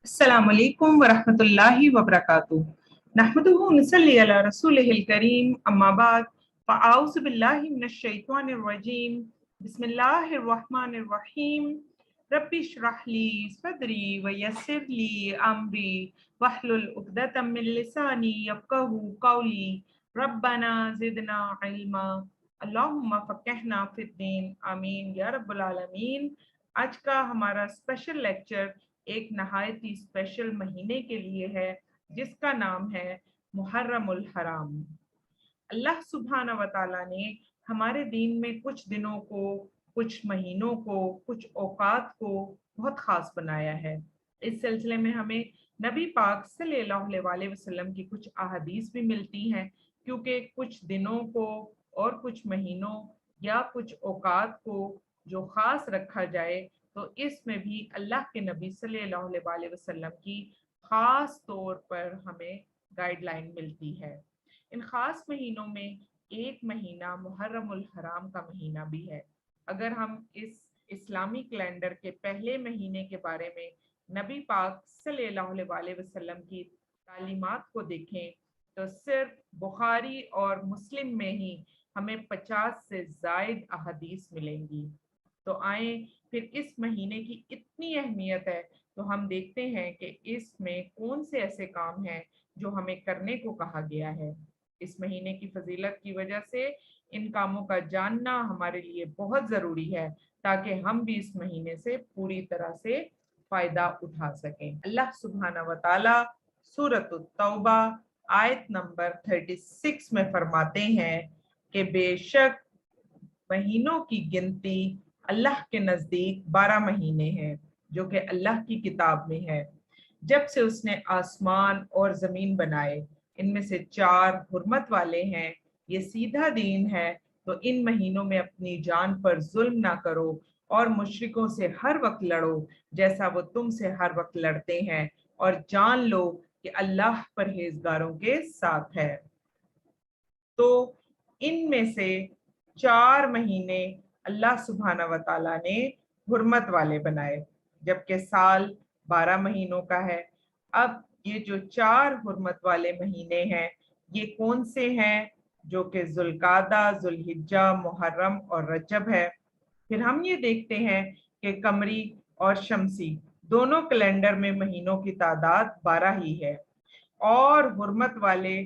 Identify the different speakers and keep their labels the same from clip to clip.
Speaker 1: अस्सलामु अलैकुम वरहमतुल्लाहि वबरकातुहू। नहमदुहु व नसल्ली अला रसूलिहिल करीम, अम्मा बाद, फ़अऊज़ु बिल्लाहि मिनश शैतानिर रजीम, बिस्मिल्लाहिर रहमानिर रहीम। रब्बि इश्रह ली सदरी व यस्सिर ली अमरी वहलुल उक़दतम मिन लिसानी यफ़क़हू क़ौली। रब्बना ज़िदना इल्मा, अल्लाहुम्मा फ़क़िहना फ़िद्दीन, आमीन या रब्बुल आलमीन। आज का हमारा स्पेशल लेक्चर एक नहायत ही स्पेशल महीने के लिए है, जिसका नाम है मुहर्रमुल हराम। अल्लाह सुब्हाना व तआला ने हमारे दीन में कुछ दिनों को, कुछ महीनों को, कुछ औकात को बहुत खास बनाया है। इस सिलसिले में हमें नबी पाक सल्लल्लाहु अलैहि वसल्लम की कुछ अहादीस भी मिलती हैं, क्योंकि कुछ दिनों को और कुछ महीनों या कुछ औकात को जो खास रखा जाए, तो इसमें भी अल्लाह के नबी सल्लल्लाहु अलैहि वसल्लम की खास तौर पर हमें गाइडलाइन मिलती है। इन खास महीनों में एक महीना मुहर्रमुल हराम का महीना भी है। अगर हम इस इस्लामी कैलेंडर के पहले महीने के बारे में नबी पाक सल्लल्लाहु अलैहि वसल्लम की तालीमात को देखें, तो सिर्फ बुखारी और मुस्लिम में ही हमें 50 से ज़ायद अहादीस मिलेंगी। तो आए फिर इस महीने की इतनी अहमियत है, तो हम देखते हैं कि इसमें कौन से ऐसे काम हैं जो हमें करने को कहा गया है। इस महीने की फजीलत की वजह से इन कामों का जानना हमारे लिए बहुत ज़रूरी है, ताकि हम भी इस महीने से पूरी तरह से फ़ायदा उठा सकें। अल्लाह सुब्हाना व तआला सूरत तौबा आयत नंबर 36 में फरमाते हैं कि बेशक महीनों की गिनती अल्लाह के नज़दीक 12 महीने हैं, जो कि अल्लाह की किताब में है। जब से उसने आसमान और ज़मीन बनाए, इनमें से 4 हुर्मत वाले हैं, ये सीधा दीन है। तो इन महीनों में अपनी जान पर जुल्म ना करो और मुशरिकों से हर वक्त लड़ो जैसा वो तुमसे हर वक्त लड़ते हैं, और जान लो कि अल्लाह परहेजगारों के साथ है। तो इनमें से 4 महीने अल्लाह सुब्हाना व तआला ने हुर्मत वाले बनाए, जबकि साल 12 महीनों का है। अब ये जो 4 हुर्मत वाले महीने हैं, ये कौन से हैं? जो कि जुल्कादा, जुल्हिज्जा, मुहर्रम और रजब है। फिर हम ये देखते हैं कि कमरी और शमसी दोनों कैलेंडर में महीनों की तादाद 12 ही है। और हुर्मत वाले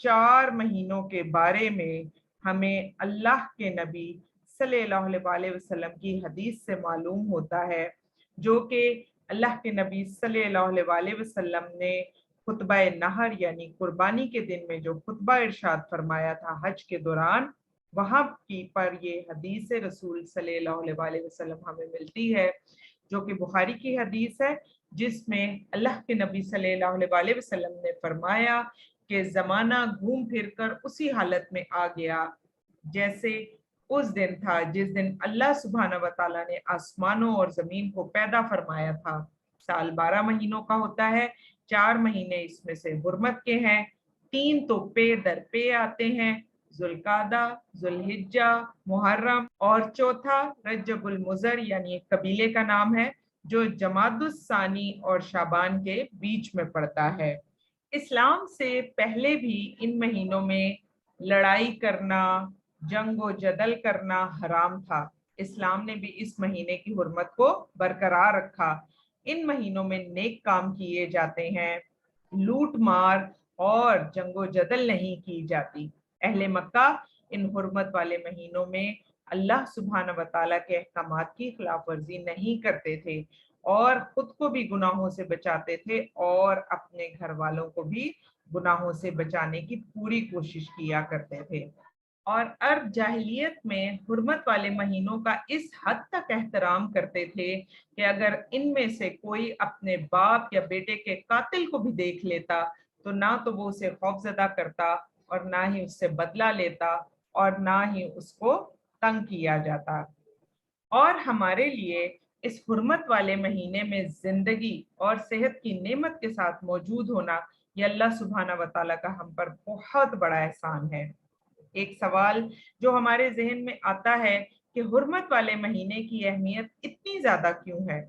Speaker 1: 4 महीनों के बारे में हमें अल्लाह के नबी सल्लल्लाहु अलैहि वसल्लम की हदीस से मालूम होता है, जो कि अल्लाह के नबी सल्लल्लाहु अलैहि वसल्लम ने खुतबा नहर यानी कुर्बानी के दिन में जो खुतबा इरशाद फरमाया था हज के दौरान, वहाँ की पर ये हदीस रसूल सल्लल्लाहु अलैहि वसल्लम हमें मिलती है, जो कि बुखारी की हदीस है, जिसमें अल्लाह के नबी सल्लल्लाहु अलैहि वसल्लम ने फरमाया कि ज़माना घूम फिर कर उसी हालत में आ गया जैसे उस दिन था जिस दिन अल्लाह सुब्हाना व तआला ने आसमानों और ज़मीन को पैदा फरमाया था। साल 12 महीनों का होता है, 4 महीने इसमें से हुर्मत के हैं, 3 तो पे दर पे आते हैं, जुल्कादा, जुल्हिज्जा, मुहर्रम, और चौथा रजबुल मुज़र यानी एक कबीले का नाम है, जो जमादुस सानी और शाबान के बीच में पड़ता है। इस्लाम से पहले भी इन महीनों में लड़ाई करना, जंग व जदल करना हराम था। इस्लाम ने भी इस महीने की हुर्मत को बरकरार रखा। इन महीनों में नेक काम किए जाते हैं, लूट मार और जंगो जदल नहीं की जाती। अहले मक्का इन हुर्मत वाले महीनों में अल्लाह सुब्हाना व तआला के अहकामात की खिलाफ वर्जी नहीं करते थे, और खुद को भी गुनाहों से बचाते थे और अपने घर वालों को भी गुनाहों से बचाने की पूरी कोशिश किया करते थे। और अरब जाहिलियत में हुर्मत वाले महीनों का इस हद तक एहतराम करते थे कि अगर इनमें से कोई अपने बाप या बेटे के कातिल को भी देख लेता, तो ना तो वो उसे खौफजदा करता और ना ही उससे बदला लेता और ना ही उसको तंग किया जाता। और हमारे लिए इस हुर्मत वाले महीने में जिंदगी और सेहत की नेमत के साथ मौजूद होना, ये अल्लाह सुब्हाना व तआला का हम पर बहुत बड़ा एहसान है। एक सवाल जो हमारे जहन में आता है कि हुर्मत वाले महीने की अहमियत इतनी ज्यादा क्यों है?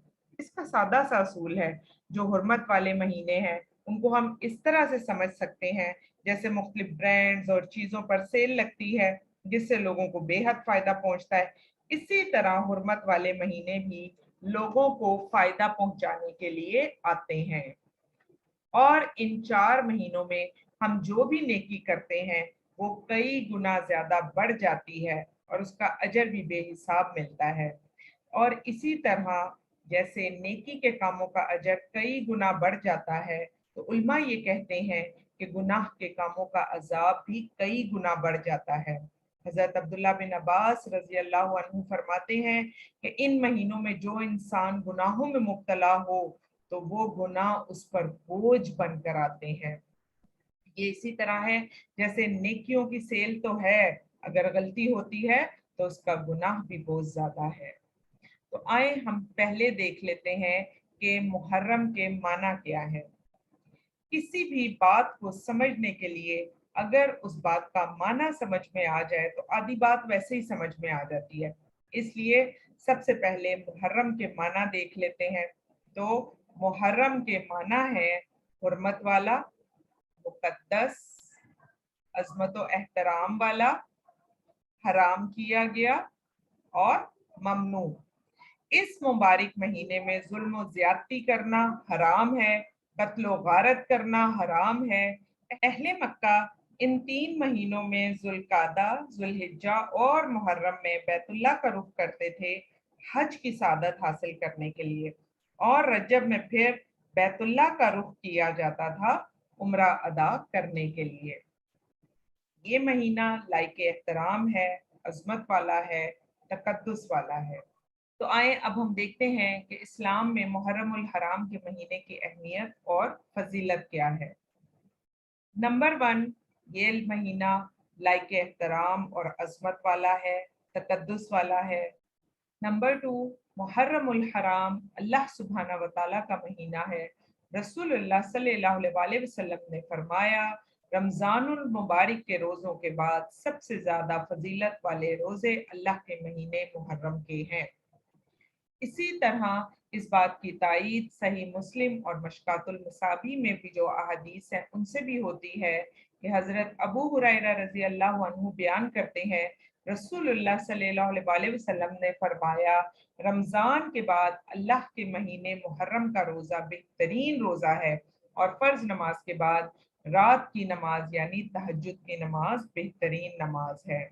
Speaker 1: इसका सादा सा असूल है, जो हुर्मत वाले महीने हैं उनको हम इस तरह से समझ सकते हैं जैसे मुख्तलिफ ब्रांड्स और चीज़ों पर सेल लगती है जिससे लोगों को बेहद फ़ायदा पहुंचता है। इसी तरह हुर्मत वाले महीने भी लोगों को फ़ायदा पहुंचाने के लिए आते हैं, और इन 4 महीनों में हम जो भी नेकी करते हैं वो कई गुना ज़्यादा बढ़ जाती है और उसका अजर भी बेहिसाब मिलता है। और इसी तरह जैसे नेकी के कामों का अजर कई गुना बढ़ जाता है, तो उल्मा ये कहते हैं कि गुनाह के कामों का अजाब भी कई गुना बढ़ जाता है। हज़रत अब्दुल्ला बिन अब्बास रज़ी अल्लाह अन्हु फरमाते हैं कि इन महीनों में जो इंसान गुनाहों में मुब्तला हो तो वो गुनाह उस पर बोझ बनकर आते हैं। ये इसी तरह है जैसे नेकियों की सेल तो है, अगर गलती होती है तो उसका गुनाह भी बहुत ज्यादा है। तो आए हम पहले देख लेते हैं कि मुहर्रम के माना क्या है। किसी भी बात को समझने के लिए अगर उस बात का माना समझ में आ जाए तो आधी बात वैसे ही समझ में आ जाती है। इसलिए सबसे पहले मुहर्रम के माना देख लेते हैं। तो मुहर्रम के माना है हुर्मत वाला, मुकद्दस, अजमत व एहतराम वाला, हराम किया गया और ममनू। इस मुबारक महीने में जुल्म ज्यादती करना हराम है, कत्लो गारत करना हराम है। अहले मक्का इन 3 महीनों में जुल्कादा, जुल्हिज्जा और मुहर्रम में बैतुल्लाह का रुख करते थे हज की सादत हासिल करने के लिए, और रजब में फिर बैतुल्लाह का रुख किया जाता था उम्रा अदा करने के लिए। ये महीना लाइक एहतराम है, अजमत वाला है, तकद्दुस वाला है। तो आए अब हम देखते हैं कि इस्लाम में मुहर्रम उल हराम के महीने की अहमियत और फजीलत क्या है। नंबर 1, ये महीना लाइक एहतराम और अजमत वाला है, तकद्दुस वाला है। नंबर 2, मुहर्रम उल हराम अल्लाह सुब्हाना व तआला का महीना है। रसूलुल्लाह सल्लल्लाहु अलैहि वसल्लम ने फरमाया, रमजानुल मुबारक के रोज़ों के बाद सबसे ज़्यादा फजीलत वाले रोज़े अल्लाह के महीने मुहर्रम के हैं। इसी तरह इस बात की तायीद सही मुस्लिम और मशकातुल मसाबी में भी जो अहादीस हैं उनसे भी होती है कि हज़रत अबू हुरैरा रज़ी अल्लाह अन्हु बयान करते हैं, रसूलुल्लाह सल्लल्लाहु अलैहि वसल्लम ने फरमाया, रमज़ान के बाद अल्लाह के महीने मुहर्रम का रोज़ा बेहतरीन रोज़ा है और फ़र्ज नमाज के बाद रात की नमाज यानी तहज्जुद की नमाज बेहतरीन नमाज है।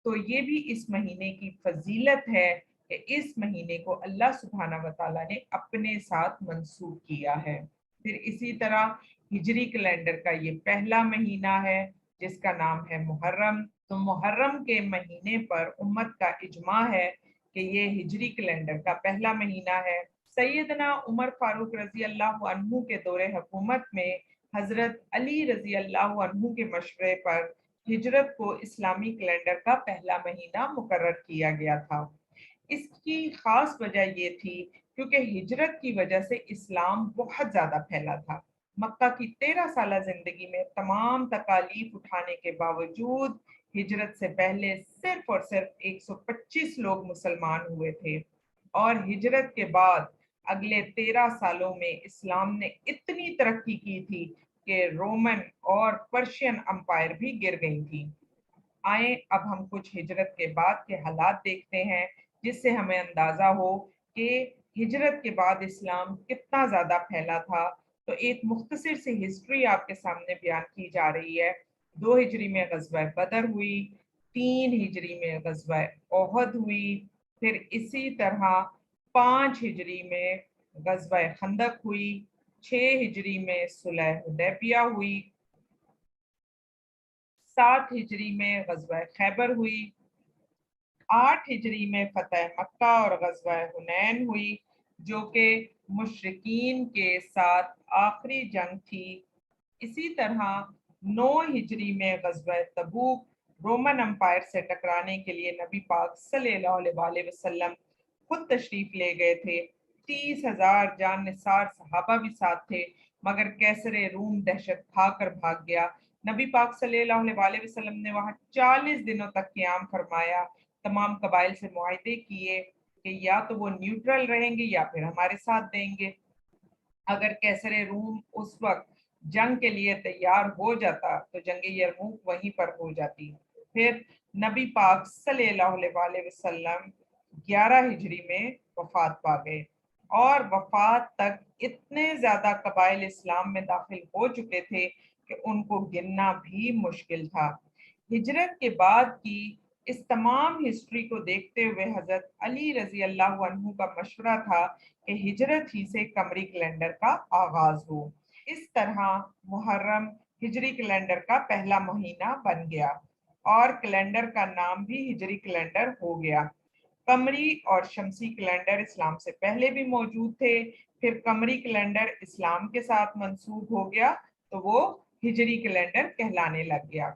Speaker 1: तो ये भी इस महीने की फजीलत है कि इस महीने को अल्लाह सुब्हाना व तआला ने अपने साथ मंसूब किया है। फिर इसी तरह हिजरी कैलेंडर का ये पहला महीना है जिसका नाम है मुहर्रम। तो मुहर्रम के महीने पर उम्मत का इजमा है कि ये हिजरी कैलेंडर का पहला महीना है। सैयदना उमर फारूक रजी अल्लाह अन्हु के दौरे हुकूमत में हजरत अली रजी अल्लाह अन्हु के मशवरे पर हिजरत को इस्लामी कैलेंडर का पहला महीना मुकर्रर किया गया था। इसकी खास वजह ये थी क्योंकि हिजरत की वजह से इस्लाम बहुत ज्यादा फैला था। मक्का की 13 साल जिंदगी में तमाम तकालीफ उठाने के बावजूद हिजरत से पहले सिर्फ और सिर्फ 125 लोग मुसलमान हुए थे, और हिजरत के बाद अगले 13 सालों में इस्लाम ने इतनी तरक्की की थी कि रोमन और पर्शियन अंपायर भी गिर गई थी। आए अब हम कुछ हिजरत के बाद के हालात देखते हैं जिससे हमें अंदाजा हो कि हिजरत के बाद इस्लाम कितना ज्यादा फैला था। तो एक मुख्तसर सी हिस्ट्री आपके सामने बयान की जा रही है। 2 हिजरी में गज़वा बदर हुई, 3 हिजरी में गज़वा ओहद हुई, फिर इसी तरह 5 हिजरी में गज़वा खंदक हुई, 6 हिजरी में सुलह हुदैबिया हुई, 7 हिजरी में गज़वा खैबर हुई, 8 हिजरी में फतह मक्का और गज़वा हुनैन हुई जो कि मुशरिकीन के साथ आखिरी जंग थी। इसी तरह 9 हिजरी में गज़वा तबूक रोमन अंपायर से टकराने के लिए नबी पाक सल्लल्लाहु अलैहि वसल्लम खुद तशरीफ ले गए थे। 30,000 जान निसार सहाबा भी साथ थे, मगर कैसरे रूम दहशत खाकर भाग गया। नबी पाक सल्लल्लाहु अलैहि वसल्लम ने वहां 40 दिनों तक क़याम फरमाया, तमाम कबाइल से मुआहदे किए, کہ یا تو وہ نیوٹرل رہیں گے یا پھر ہمارے ساتھ دیں گے۔ اگر کیسر روم اس وقت جنگ کے لیے تیار ہو جاتا تو جنگ یرموک وہیں پر ہو جاتی۔ پھر نبی پاک صلی اللہ علیہ وسلم 11 ہجری میں وفات پا گئے، اور وفات تک اتنے زیادہ قبائل اسلام میں داخل ہو چکے تھے کہ ان کو گننا بھی مشکل تھا۔ ہجرت کے بعد کی اس تمام ہسٹری کو دیکھتے ہوئے حضرت علی رضی اللہ عنہ کا مشورہ تھا کہ ہجرت ہی سے قمری کیلنڈر کا آغاز ہو۔ اس طرح محرم ہجری کیلنڈر کا پہلا مہینہ بن گیا اور کیلنڈر کا نام بھی ہجری کیلنڈر ہو گیا۔ قمری اور شمسی کیلنڈر اسلام سے پہلے بھی موجود تھے، پھر قمری کیلنڈر اسلام کے ساتھ منسوخ ہو گیا تو وہ ہجری کیلنڈر کہلانے لگ گیا۔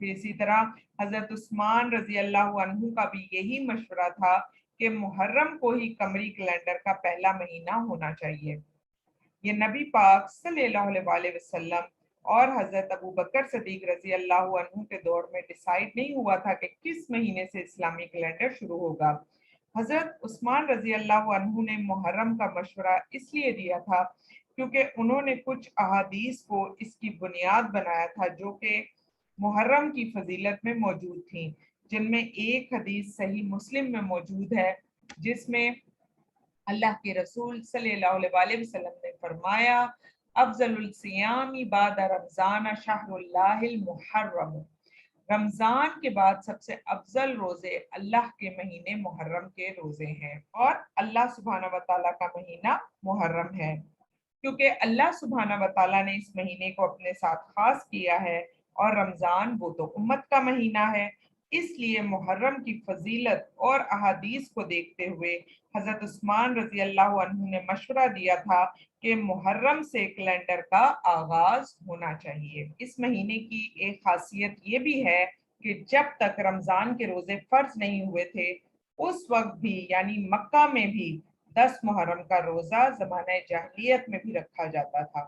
Speaker 1: پھر اسی طرح حضرت عثمان رضی اللہ عنہ کا بھی یہی مشورہ تھا کہ محرم کو ہی قمری کیلنڈر کا پہلا مہینہ ہونا چاہیے۔ یہ نبی پاک صلی اللہ علیہ وسلم اور حضرت ابو بکر صدیق رضی اللہ عنہ کے دور میں ڈیسائیڈ نہیں ہوا تھا کہ کس مہینے سے اسلامی کیلنڈر شروع ہوگا۔ حضرت عثمان رضی اللہ عنہ نے محرم کا مشورہ اس لیے دیا تھا کیونکہ انہوں نے کچھ احادیث کو اس کی بنیاد بنایا تھا جو کہ محرم کی فضیلت میں موجود تھیں، جن میں ایک حدیث صحیح مسلم میں موجود ہے جس میں اللہ کے رسول صلی اللہ علیہ وسلم نے فرمایا، افضل الصیام بعد رمضان شہر اللہ المحرم، رمضان کے بعد سب سے افضل روزے اللہ کے مہینے محرم کے روزے ہیں، اور اللہ سبحانہ و تعالیٰ کا مہینہ محرم ہے۔ کیونکہ اللہ سبحانہ و تعالیٰ نے اس مہینے کو اپنے ساتھ خاص کیا ہے اور رمضان وہ تو امت کا مہینہ ہے، اس لیے محرم کی فضیلت اور احادیث کو دیکھتے ہوئے حضرت عثمان رضی اللہ عنہ نے مشورہ دیا تھا کہ محرم سے کیلنڈر کا آغاز ہونا چاہیے۔ اس مہینے کی ایک خاصیت یہ بھی ہے کہ جب تک رمضان کے روزے فرض نہیں ہوئے تھے اس وقت بھی یعنی مکہ میں بھی 10 محرم کا روزہ زمانہ جاہلیت میں بھی رکھا جاتا تھا۔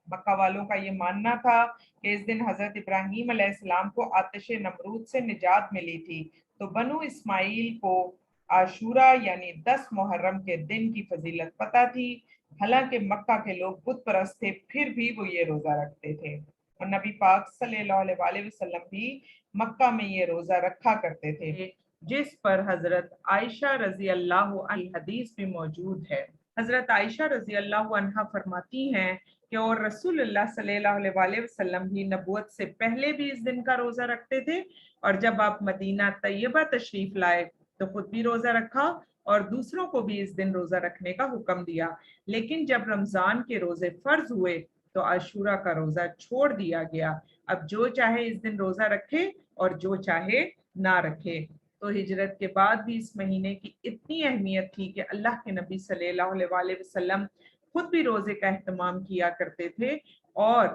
Speaker 1: مکہ والوں کا یہ ماننا تھا کہ اس دن حضرت ابراہیم علیہ السلام کو آتش نمرود سے نجات ملی تھی، تو بنو اسماعیل کو عاشورہ یعنی 10 محرم کے دن کی فضیلت پتہ تھی۔ حالانکہ مکہ کے لوگ بت پرست تھے پھر بھی وہ یہ روزہ رکھتے تھے، اور نبی پاک صلی اللہ علیہ وسلم بھی مکہ میں یہ روزہ رکھا کرتے تھے، جس پر حضرت عائشہ رضی اللہ عنہ حدیث بھی موجود ہے۔ حضرت عائشہ رضی اللہ عنہ فرماتی ہیں کہ اور رسول اللہ صلی اللہ علیہ وسلم بھی نبوت سے پہلے بھی اس دن کا روزہ رکھتے تھے، اور جب آپ مدینہ طیبہ تشریف لائے تو خود بھی روزہ رکھا اور دوسروں کو بھی اس دن روزہ رکھنے کا حکم دیا، لیکن جب رمضان کے روزے فرض ہوئے تو عاشورہ کا روزہ چھوڑ دیا گیا۔ اب جو چاہے اس دن روزہ رکھے اور جو چاہے نہ رکھے۔ تو ہجرت کے بعد بھی اس مہینے کی اتنی اہمیت تھی کہ اللہ کے نبی صلی اللہ علیہ وسلم خود بھی روزے کا اہتمام کیا کرتے تھے اور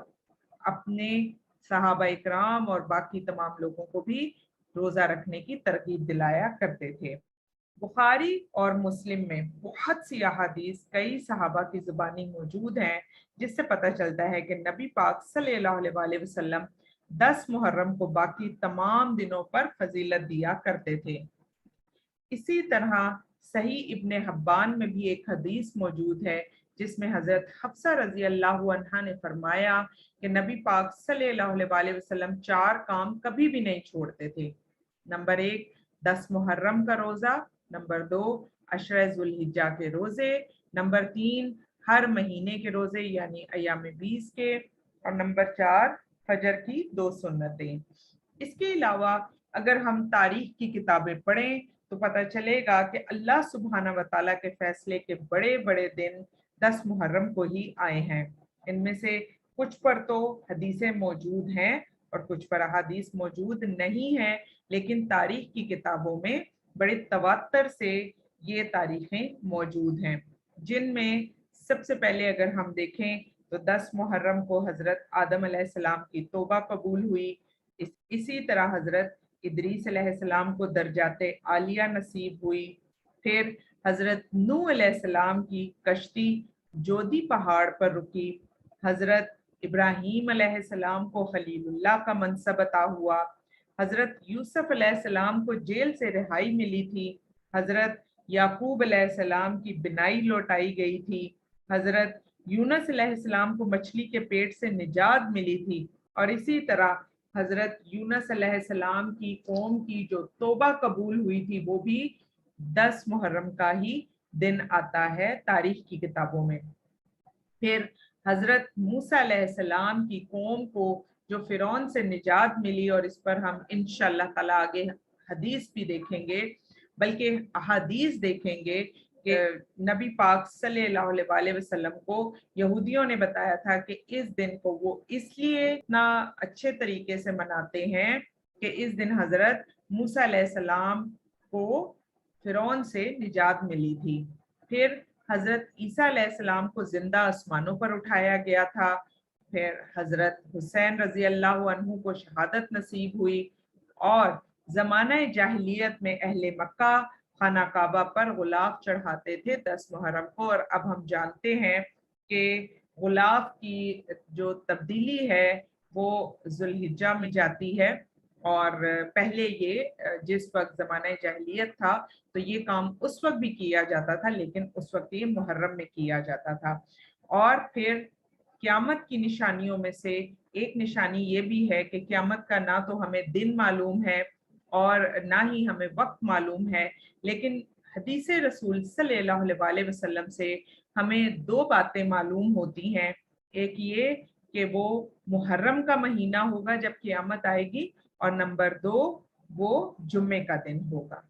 Speaker 1: اپنے صحابہ اکرام اور باقی تمام لوگوں کو بھی روزہ رکھنے کی ترغیب دلایا کرتے تھے۔ بخاری اور مسلم میں بہت سی احادیث کئی صحابہ کی زبانی موجود ہیں جس سے پتہ چلتا ہے کہ نبی پاک صلی اللہ علیہ وسلم 10 محرم کو باقی تمام دنوں پر فضیلت دیا کرتے تھے۔ اسی طرح صحیح ابن حبان میں بھی ایک حدیث موجود ہے جس میں حضرت حفصہ رضی اللہ عنہا نے فرمایا کہ نبی پاک صلی اللہ علیہ وسلم 4 کام کبھی بھی نہیں چھوڑتے تھے۔ نمبر 1 10 محرم کا روزہ، نمبر 2 عشرہ ذوالحجہ کے روزے، نمبر 3 ہر مہینے کے روزے یعنی ایام 20 کے، اور نمبر 4 فجر کی 2 سنتیں۔ اس کے علاوہ اگر ہم تاریخ کی کتابیں پڑھیں تو پتہ چلے گا کہ اللہ سبحانہ و تعالیٰ کے فیصلے کے بڑے بڑے دن 10 محرم کو ہی آئے ہیں۔ ان میں سے کچھ پر تو حدیثیں موجود ہیں اور کچھ پر احادیث موجود نہیں ہیں، لیکن تاریخ کی کتابوں میں بڑے تواتر سے یہ تاریخیں موجود ہیں، جن میں سب سے پہلے اگر ہم دیکھیں تو 10 محرم کو حضرت آدم علیہ السلام کی توبہ قبول ہوئی، اسی طرح حضرت ادریس علیہ السلام کو درجات عالیہ نصیب ہوئی، پھر حضرت نوح علیہ السلام کی کشتی جودی پہاڑ پر رکی، حضرت ابراہیم علیہ السلام کو خلیل اللہ کا منصب عطا ہوا، حضرت یوسف علیہ السلام کو جیل سے رہائی ملی تھی، حضرت याकूब अलैहिस्सलाम की बिनाई लौटाई गई थी, हजरत यूनुस अलैहिस्सलाम को मछली के पेट से निजात मिली थी, और इसी तरह हजरत यूनुस अलैहिस्सलाम की कौम की जो तौबा कबूल हुई थी वो भी 10 मुहर्रम का ही दिन आता है तारीख की किताबों में। फिर हजरत मूसा अलैहिस्सलाम की कौम को जो फिरौन से निजात मिली, और इस पर हम इंशाअल्लाह ताला आगे हदीस भी देखेंगे, बल्कि अहादीस देखेंगे कि नबी पाक सल्लल्लाहु अलैहि वसल्लम को यहूदियों ने बताया था कि इस दिन को वो इसलिए इतना अच्छे तरीके से मनाते हैं कि इस दिन हजरत मूसा अलैहिस्सलाम को फिरौन से निजात मिली थी। फिर हजरत ईसा अलैहिस्सलाम को जिंदा आसमानों पर उठाया गया था। फिर हजरत हुसैन रजी अल्लाह अन्हु को शहादत नसीब हुई, और जमाना जाहिलियत में अहले मक्का खाना काबा पर गुलाब चढ़ाते थे 10 मुहर्रम को। और अब हम जानते हैं कि गुलाब की जो तब्दीली है वो जुल्हिज्जा में जाती है, और पहले ये जिस वक्त जमाना जाहिलियत था तो ये काम उस वक्त भी किया जाता था, लेकिन उस वक्त ये मुहर्रम में किया जाता था। और फिर क़यामत की निशानियों में से एक निशानी ये भी है कि क़यामत का ना तो हमें दिन मालूम है और ना ही हमें वक्त मालूम है, लेकिन हदीस रसूल सल्लल्लाहु अलैहि वसल्लम से हमें दो बातें मालूम होती हैं। एक ये कि वो मुहर्रम का महीना होगा जब क़यामत आएगी, और नंबर 2 वो जुम्मे का दिन होगा।